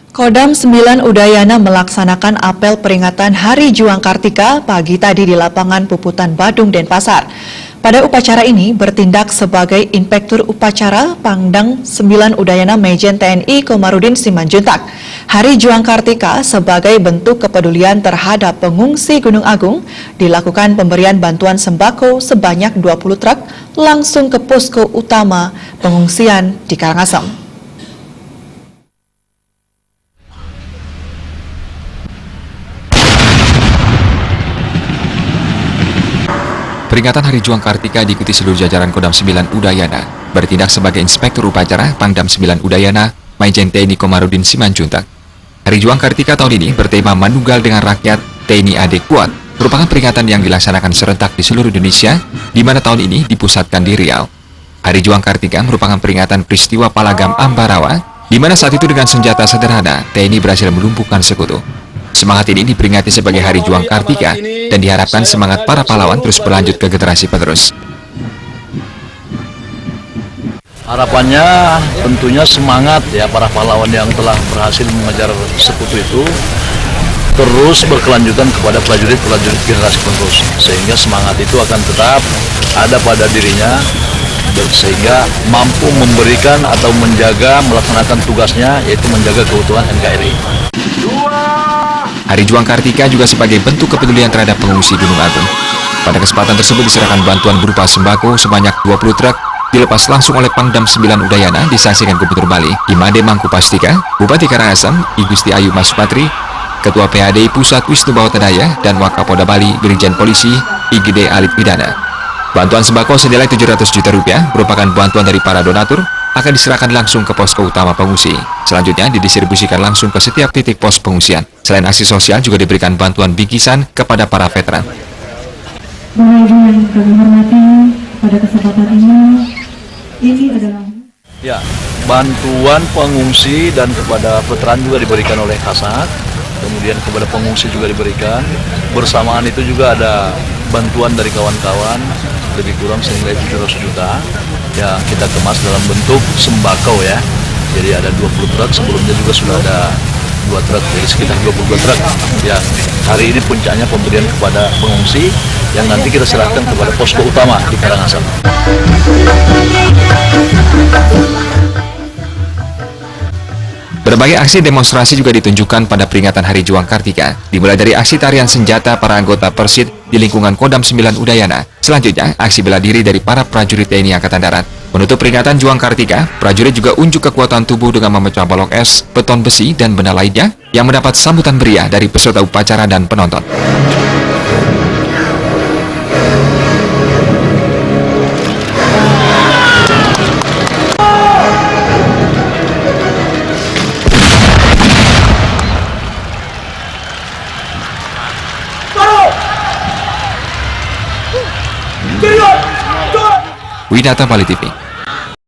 Kodam 9 Udayana melaksanakan apel peringatan Hari Juang Kartika pagi tadi di lapangan Puputan Badung, Denpasar. Pada upacara ini bertindak sebagai Inspektur Upacara Pangdam 9 Udayana Majen TNI Komarudin Simanjuntak. Hari Juang Kartika sebagai bentuk kepedulian terhadap pengungsi Gunung Agung dilakukan pemberian bantuan sembako sebanyak 20 truk langsung ke posko utama pengungsian di Karangasem. Peringatan Hari Juang Kartika diikuti seluruh jajaran Kodam 9 Udayana, bertindak sebagai Inspektur Upacara Pangdam 9 Udayana, Majen TNI Komarudin Simanjuntak. Hari Juang Kartika tahun ini bertema Manunggal dengan Rakyat, TNI AD Kuat, merupakan peringatan yang dilaksanakan serentak di seluruh Indonesia, di mana tahun ini dipusatkan di Riau. Hari Juang Kartika merupakan peringatan peristiwa Palagam Ambarawa, di mana saat itu dengan senjata sederhana, TNI berhasil melumpuhkan sekutu. Semangat ini diperingati sebagai Hari Juang Kartika dan diharapkan semangat para pahlawan terus berlanjut ke generasi penerus. Harapannya tentunya semangat ya para pahlawan yang telah berhasil mengejar sekutu itu terus berkelanjutan kepada prajurit-prajurit generasi penerus, sehingga semangat itu akan tetap ada pada dirinya sehingga mampu memberikan atau menjaga melaksanakan tugasnya, yaitu menjaga keutuhan NKRI. Hari Juang Kartika juga sebagai bentuk kepedulian terhadap pengungsi Gunung Agung. Pada kesempatan tersebut diserahkan bantuan berupa sembako sebanyak 20 truk dilepas langsung oleh Pangdam 9 Udayana disaksikan Gubernur Bali, Imade Mangkupastika, Bupati Karangasem, I Gusti Ayu Maspatri, Ketua PAD Pusat Wisnu Bawatadaya, dan Wakapolda Bali, Brigjen Polisi IGD Alit Pidana. Bantuan sembako senilai 700 juta rupiah merupakan bantuan dari para donatur akan diserahkan langsung ke posko utama pengungsi. Selanjutnya didistribusikan langsung ke setiap titik pos pengungsian. Selain aksi sosial juga diberikan bantuan bingkisan kepada para veteran. Bapak Ibu yang kami hormati, pada kesempatan ini adalah bantuan pengungsi dan kepada veteran juga diberikan oleh Kasat, kemudian kepada pengungsi juga diberikan. Bersamaan itu juga ada bantuan dari kawan-kawan lebih kurang senilai 700 juta yang kita kemas dalam bentuk sembako ya. Jadi ada 20 truk, sebelumnya juga sudah ada 2 truk, jadi sekitar 22 truk yang hari ini puncaknya pemberian kepada pengungsi yang nanti kita serahkan kepada posko utama di Karangasem. Berbagai aksi demonstrasi juga ditunjukkan pada peringatan Hari Juang Kartika, dimulai dari aksi tarian senjata para anggota Persit di lingkungan Kodam 9 Udayana. Selanjutnya, aksi bela diri dari para prajurit TNI Angkatan Darat. Menutup peringatan Juang Kartika, prajurit juga unjuk kekuatan tubuh dengan memecah balok es, beton besi, dan benda lainnya yang mendapat sambutan meriah dari peserta upacara dan penonton. Widata Bali TV.